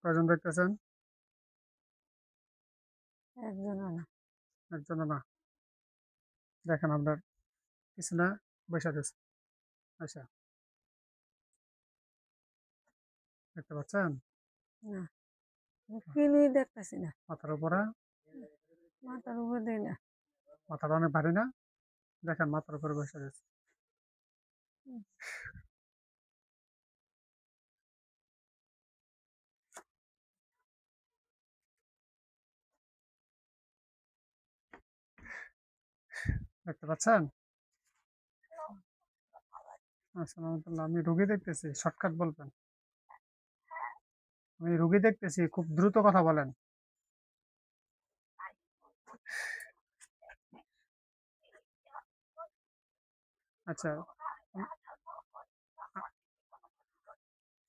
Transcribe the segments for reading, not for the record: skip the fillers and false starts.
কয়জন দেখতেছেন? একজনও না। একজনও না। দেখেন আপনার পিছনে বসে রয়েছে। আচ্ছা, দেখতে পাচ্ছেন? না, কিনুই দেখতেছি না। মাথার উপরে, মাথার উপর দেই না। মাথাটা অনেক ভারী না? দেখেন মাথার উপরে বসে রয়েছে। হুম, দেখতে পাচ্ছেন? আসসালামুয়ালাইকুম, আমি রুগী দেখতেছি, শর্টকাট বলবেন। আমি রুগী দেখতেছি, খুব দ্রুত কথা বলেন। আচ্ছা।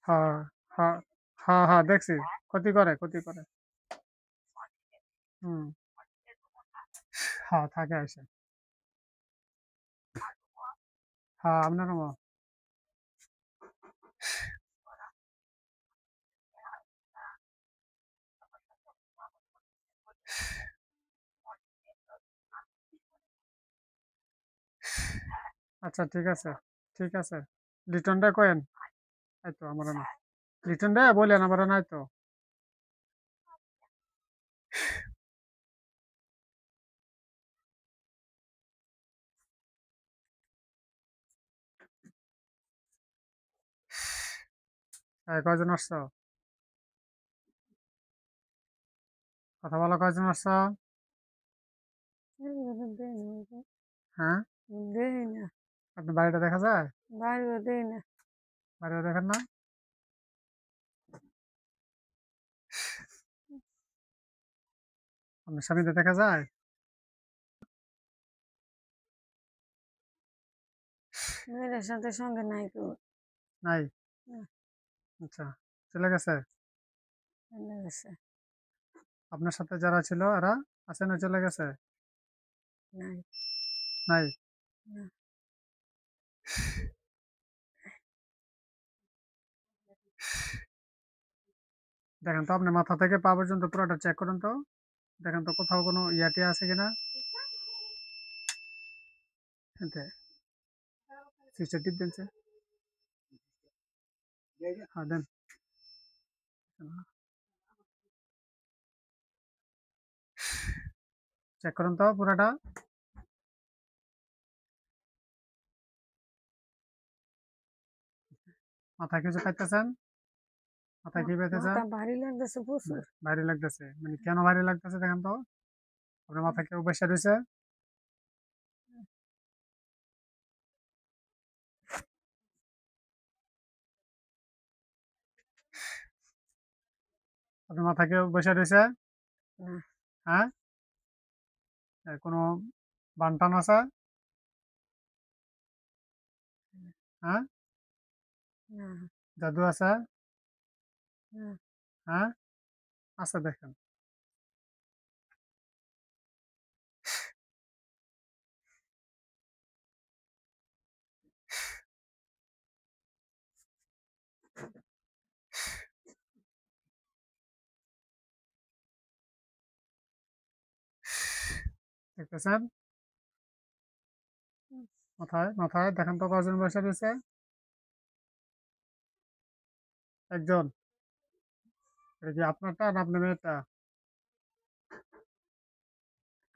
হ্যাঁ, হ্যাঁ, হ্যাঁ, হ্যাঁ, দেখছি। ক্ষতি করে, ক্ষতি করে। হুম। হ্যাঁ, থাকে আসে। হ্যাঁ, আপনার আচ্ছা, ঠিক আছে, ঠিক আছে। লিটনটা কয়েন। এই তো আমার না। লিটনটা বললেন আমার নাই তো। কয়জন আসছো? কথা বলো, কয়জন আসছো? একজনও দেই না ওইটা। হ্যাঁ, দেই না, আপনার বাড়িটা দেখা যায়? বাড়িও দেই না। বাড়িটা দেখেন না? আপনার স্বামীটা দেখা যায়? মেয়েদের সাথে সঙ্গে নাই কেউ। নাই। না, আচ্ছা, চলে গেছে। চলে গেছে। আপনার সাথে যারা ছিল এরা আছে না, চলে গেছে? নাই। নাই। না, দেখেন তো আপনি মাথা থেকে পা পর্যন্ত পুরোটা চেক করুন তো। দেখেন তো কোথাও কোনো ইয়াটি আছে কিনা। সুইচটা টিপ দেন, হ্যাঁ দেন। চেক করুন তো পুরাটা। মাথায় কিছু খাইতেছেন? মাথায় কি পেতেছে? মাথা ভারী লাগতেছে প্রচুর। ভারী লাগতেছে, মানে কেন ভারী লাগতেছে দেখেন তো। আপনার মাথায় কেউ বসে রয়েছে? আপনার মাথায় কেউ বসে রয়েছে? না, হ্যাঁ, কোনো বানটান আছে? হ্যাঁ, না, জাদু আছে? না। হ্যাঁ, আছে দেখেন। দেখতেছেন? মাথায় মাথায় দেখেন তো কজন বসে রয়েছে? একজন। এটা কি আপনারটা না আপনার মেয়েটা?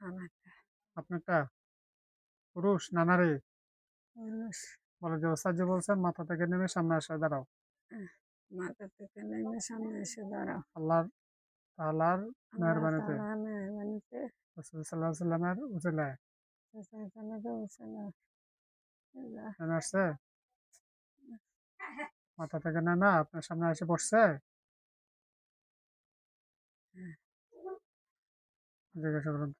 আমার আপনারটা। পুরুষ না নারী? মানুষ। বলে যে ওস্তাদ যে বলছেন মাথা থেকে নেমে সামনে আসে দাঁড়াও। মাথা থেকে নেমে সামনে এসে দাঁড়াও। আল্লাহর তাআলার আল্লাহ মেহরবানিতে, তাআলা মেহরবানিতে রাসূল সাল্লাল্লাহু আলাইহি সাল্লামের উসিলায় নেমে আসছে। মাথা থেকে নেমে আপনার সামনে এসে পড়ছে। জিজ্ঞাসা করুন,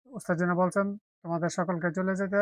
ওস্তাদ যেন বলছেন তোমাদের সকলকে চলে যেতে।